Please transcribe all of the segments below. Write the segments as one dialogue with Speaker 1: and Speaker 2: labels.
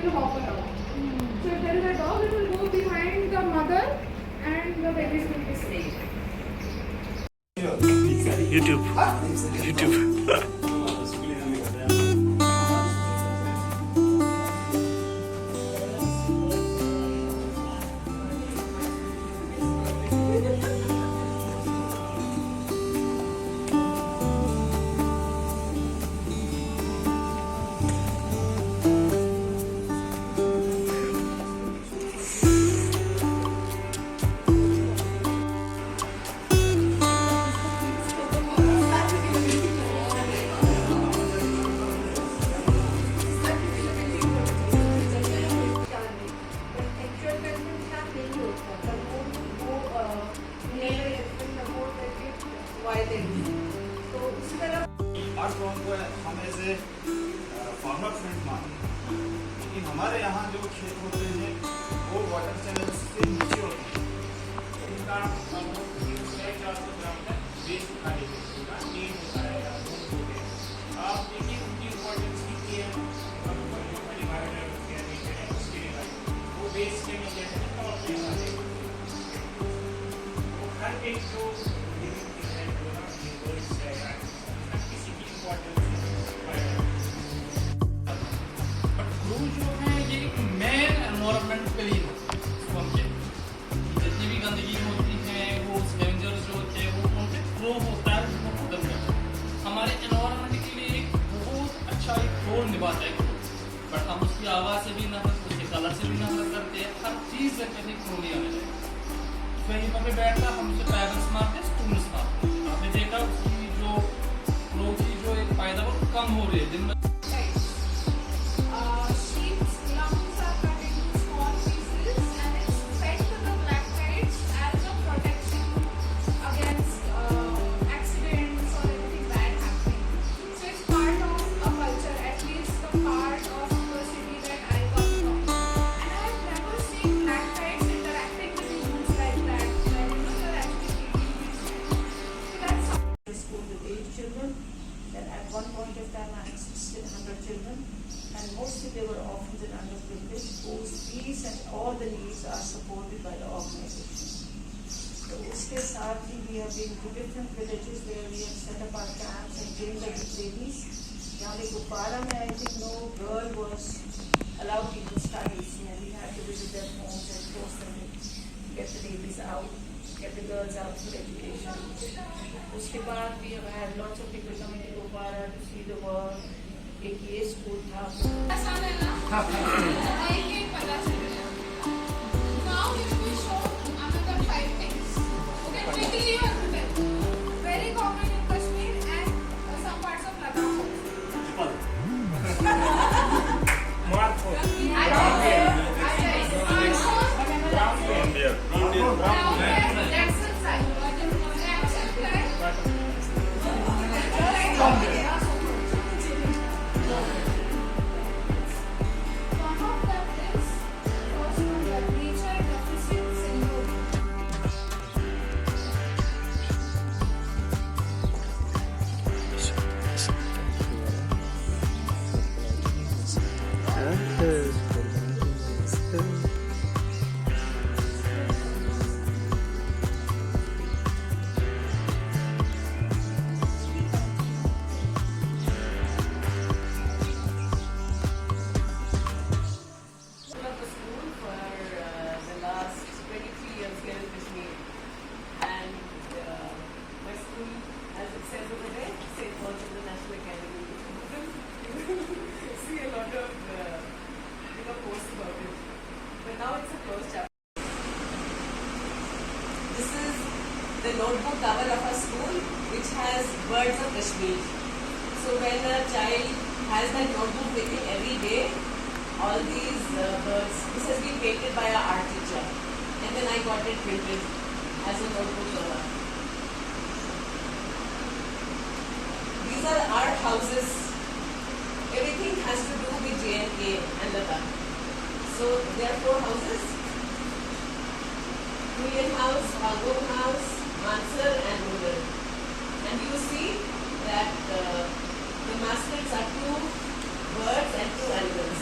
Speaker 1: will hop around. So if there is a dog, it will go behind the mother and the babies will be safe.
Speaker 2: YouTube. YouTube.
Speaker 3: Farmer front माने, लेकिन हमारे यहाँ जो खेत होते हैं वो वाटर चैनल से नीचे होते हैं। इनका बेस खाली होगा, नींद होता है या धूप हो गए। आप देखिए उनकी इम्पोर्टेंस कितनी है, उसके लिए वो बेस के नीचे है तो अपने हर एक जो किसी की इम्पोर्टेंस
Speaker 4: एनवायरनमेंट के लिए समझे जितनी भी गंदगी होती है वो स्कैवेंजर्स जो होते हैं वो उनके थ्रो होता है, वो खत्म करता है। हमारे एनवायरनमेंट के लिए एक बहुत अच्छा एक रोल निभाता है, बट हम उसकी आवाज़ से भी नफरत, उसके कलर से भी नफरत करते हैं, हर चीज़ से कहते क्यों नहीं आने लगे। कहीं पर बैठता हम उसे पेरेंट्स मारते, स्टूडेंट्स मारते। आपने देखा उसकी जो लोग की जो एक पैदावार कम हो रही है दिन में।
Speaker 5: One point of time I assisted 100 children, and mostly they were orphans and underprivileged, whose fees and all the needs are supported by the organization. So uske saath hi we have been to different villages where we have set up our camps and trained the babies. Yahan pe Gupara mein I think no girl was allowed to do studies, and we had to visit their homes and force them to get the babies out, get the girls out for education. उसके बाद भी have had lots of people coming to Gopara to see the work. एक ये school था।
Speaker 1: आसान है ना? एक पता चलेगा। Now we will show another 5 things. Okay, quickly you have to tell. Very common in Kashmir and some parts of Ladakh also.
Speaker 5: The notebook cover of a school which has birds of Kashmir. So when a child has that notebook with him every day, all these birds, this has been painted by our art teacher, and then I got it printed as a notebook cover. These are art houses. Everything has to do with J&K and Ladakh. So there are 4 houses: Julian House, Bhagwan House, Mansar and Rural. And you see that the mascots are 2 birds and 2 animals.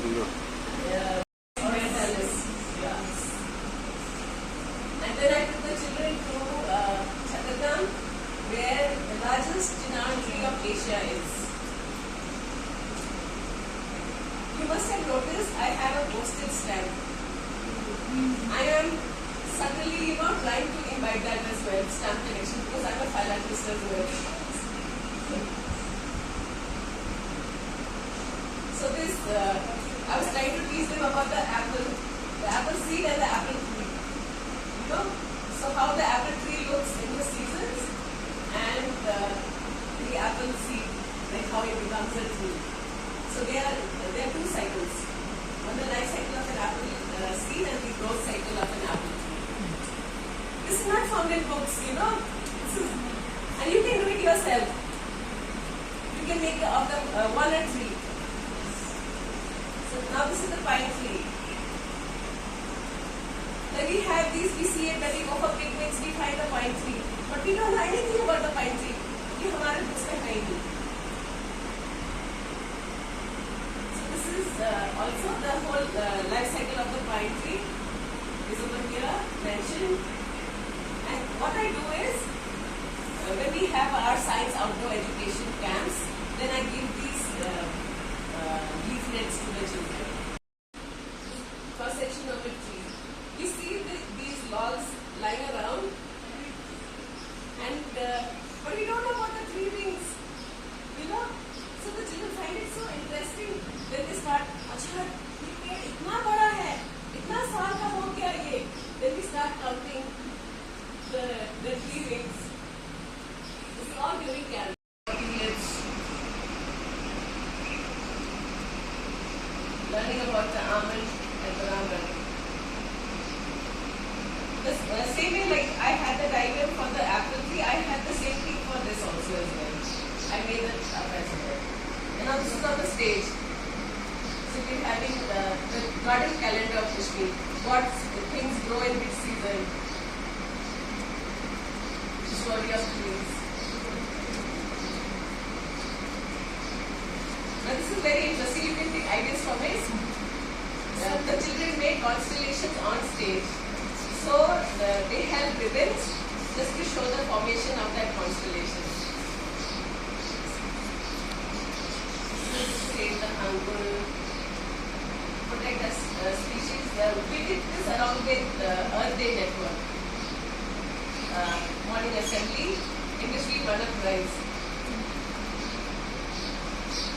Speaker 2: bingo.
Speaker 5: Orientalists. Yeah. And then I took the children to Chattanooga, where the largest chinar tree of Asia is. You must have noticed I have a postage stamp. I am suddenly, trying to invite that as well, stamp collection, because I'm a philanthropist as well. So this, I was trying to teach them about the apple seed and the apple tree. So how the apple tree looks in the seasons and the apple seed, like how it becomes a tree. So there are two cycles. One the life cycle of an apple seed and the growth cycle of an apple tree. This is not found in books, and you can do it yourself. You can make of them one a tree. So now this is the pine tree. Then we have these, we see it when we go for picnics, we find the pine tree. But we don't know anything about the pine tree. ये हमारे books में है नहीं. So this is also the whole life cycle of the pine tree is over here mentioned. And what I do is, when we have our science outdoor education camps, then I give these leaflets to the children. Cross section of a tree. You see these logs lying around, and but we don't know what the tree means, So the children find it so interesting. Then they start, अच्छा ये पेड़ इतना बड़ा है, इतना साल का हो गया ये. Then we start counting the tree rings. This is all during camp. Learning about the almond and the almond. The same way, like I had the diagram for the apple tree, I had the same thing for this also as well. I made it up as well. And now this is on the stage. So we're having the garden calendar of Kashmir. What things grow in which season. The story of trees. Now this is very interesting. You can take ideas from it. The children made constellations on stage. So they held ribbons just to show the formation of that constellation. Save the hunger, protect the species. We did this along with Earth Day Network. Morning assembly in which we run a prize.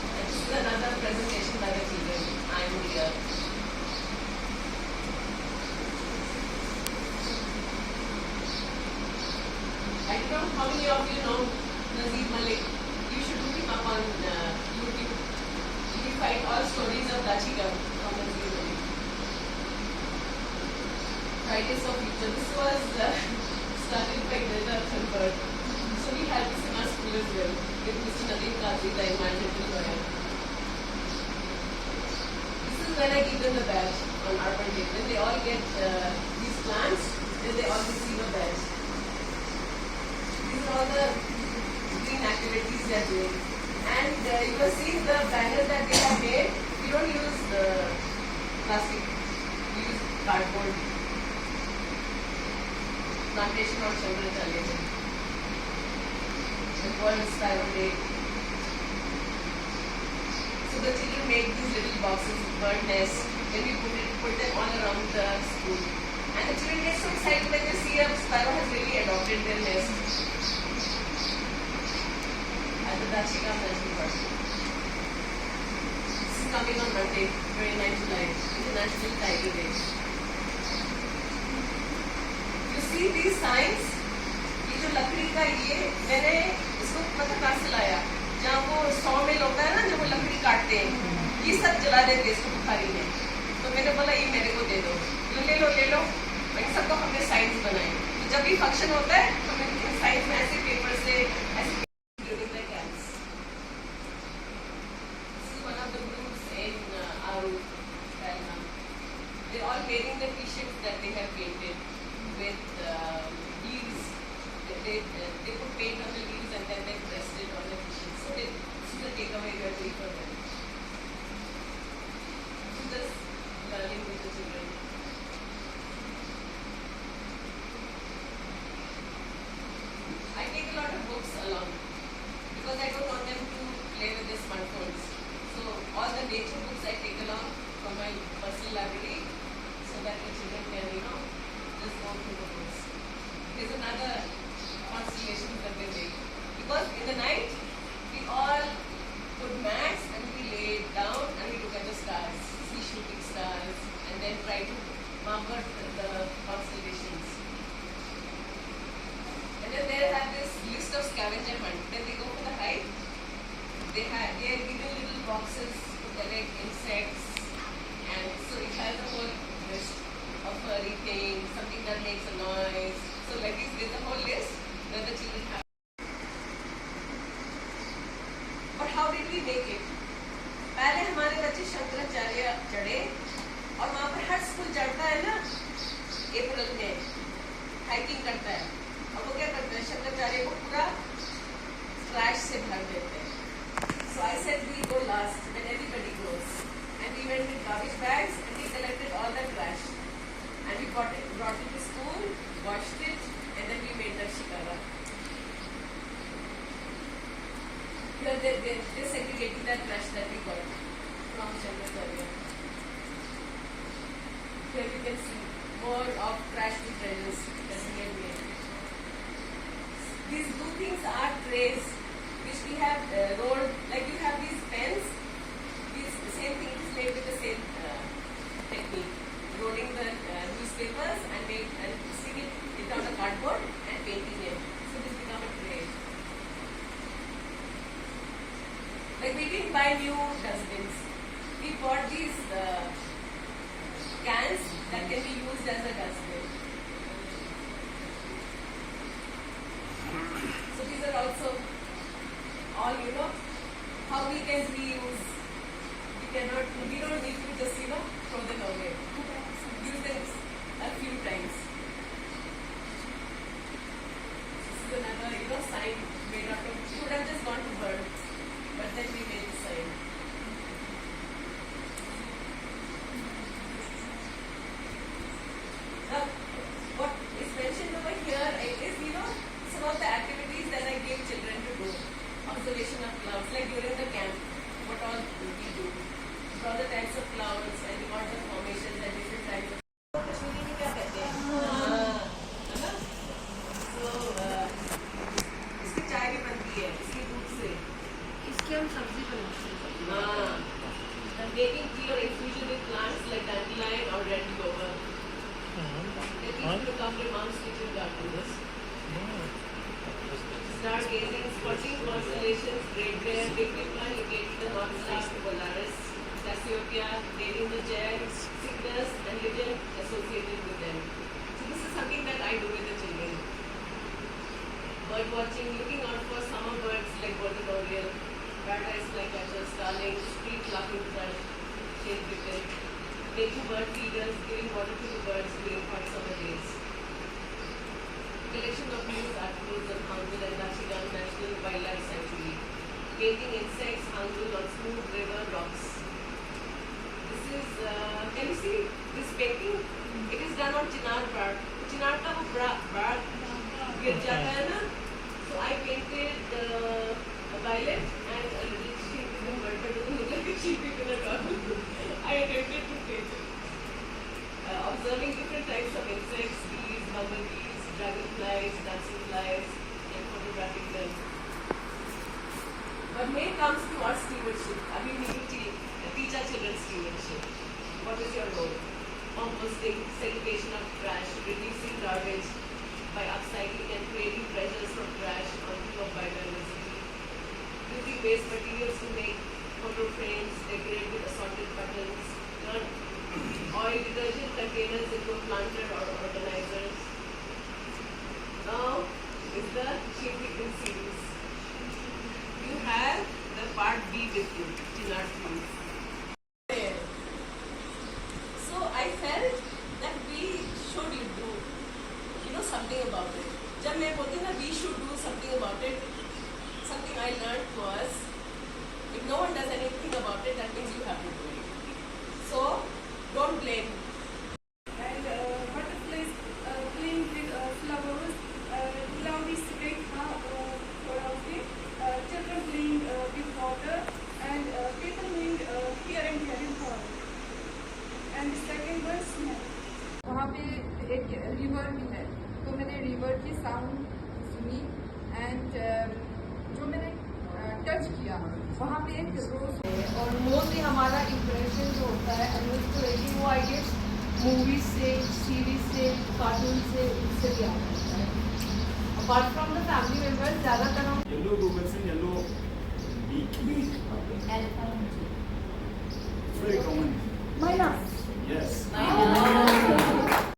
Speaker 5: And this is another presentation by the children. I am here. I don't know how many of you know Nazir Malik. You should look him up on YouTube. You will find all stories of Dachigam from Nazir Malik. Fridays of Future. This was started by Greta Thunberg. So we had this in our school as well with Mr. Nadeem Kadri, the environmental lawyer. This is when I give them the badge on Urban Day. When they all get these plants, then they all receive a badge. These are all the green activities they are doing. And you will see the banners that they have made. We don't use plastic, we use cardboard. Plantation on Chandra Chale. The World Sparrow Day. So the children make these little boxes, bird nests. Then we put them all around the school. And the children get so excited when they see a sparrow has really adopted their nest. At the Dachigam National Park. This is coming on Monday, 29 July, International Tiger Day. You see these signs? ये जो लकड़ी का ये मैंने इसको मतलब कहाँ से लाया? जहाँ वो sawmill होता है ना, जब वो लकड़ी काटते हैं, ये सब जला देते हैं इसको बुखारी में. तो मैंने बोला ये मेरे को दे दो. ले लो. इन सबको हमने साइंस बनाए. तो जब भी फंक्शन होता है, तो मैंने साइंस में ऐसे पेपर से ऐसे during the camps. This is one of the groups in Aru, Telangana. They're all wearing the t-shirts that they have painted with leaves. They put paint on the leaves and then they pressed it on the t-shirts. So this is the takeaway we are doing for them.
Speaker 6: numbered the constellations. And then they have this list of scavenger hunt. When they go for the hike, they are given little boxes to collect insects, and so it has a whole list of furry things, something that makes a noise. So like this, there's a whole list that the children have. But how did we make it? पहले हमारे बच्चे शंकराचार्य चढ़े और वहाँ पर हर school चढ़ता है ना अप्रैल में हाइकिंग करता है और वो क्या करते हैं शंकराचार्य को पूरा ट्रैश से भर देते हैं. So I said we go last when everybody goes, and we went with garbage bags and we collected all the trash and we brought it to school, washed it, and then we made the shikara. Here they segregated that trash that we got from Shankaracharya. Here you can see more of trash to treasures that we have made. These two things are trays which we have rolled, like you have these pens, the same thing is made with the same technique. Rolling the newspapers and sticking it on the cardboard and painting it. So this become a tray. Like we didn't buy new dustbins. We bought these cans that can be used as a dustbin. So these are also all, how we can reuse. We don't need to just, throw them away. Use them a few times. This is another, sign made out of, it would have just gone to burn, but then we made the sign. Now, what is mentioned over here is, some of the activities that I give children to do. Observation of clouds, like during the camp, what all we do. Draw the types of clouds and record the formations and different types of. Kashmiri में क्या कहते हैं? है ना? So इसकी चाय भी बनती है इसके दूध से.
Speaker 1: इसकी हम सब्जी बनाते हैं.
Speaker 6: And making tea or infusion with plants like dandelion or red clover. They teach you to come to mom's kitchen garden. Stargazing, spotting constellations, Great Bear, Big Dipper, located the North Star to Polaris, Cassiopeia, dating the chair, Cygnus, and legend associated with them. So this is something that I do with the children. Bird watching, looking out for summer birds like golden oriole, paradise flycatcher, starlings, street laughing thrush, shade cricket, making bird feeders, giving water to the birds during hot summer days. Collection of news articles on Hangul and Nachigang National Wildlife Sanctuary. Painting insects, Hangul on smooth river rocks. This is, can you see this painting? It is done on chinar bark. Chinar ka wo bark गिर जाता है ना? So I painted a violet and a little sheep with a bird, but it doesn't look like a sheep in a dog. I attempted to paint it. Observing different types of insects, bees, bumblebees, dragonflies, dancing flies, and photographing them. But when it comes to our stewardship, we need to teach our children stewardship. What is your role? Composting, segregation of trash, reducing garbage by upcycling and creating treasures from trash on top of biodiversity. Using waste materials to make photo frames, decorate with assorted buttons, turn oil detergent containers into a planter or organizers. Now is the sheep picking series. You have the part B with you, Chinar Fruits. So I felt that we should do, something about it. जब मैं बोलती ना we should do something about it, something I learned was, if no one does anything about it, that means you have to do it. So don't blame.
Speaker 1: And butterflies playing with flowers, cloudy sky surrounding, children playing with water, and people doing here and there in forest. And the second one, snow. वहाँ पे एक river भी है, तो मैंने river की sound सुनी and जो मैंने टच किया वहाँ पे एक रोज
Speaker 5: और मोस्टली हमारा इम्प्रेशन जो होता है वो आई गेस मूवीज से, सीरीज से, कार्टून से, इससे भी आता है. Apart from the family members, ज़्यादातर हम
Speaker 3: Yellow Robertson, yellow beak. It's very common.
Speaker 5: minus.
Speaker 3: Yes.
Speaker 6: Nice.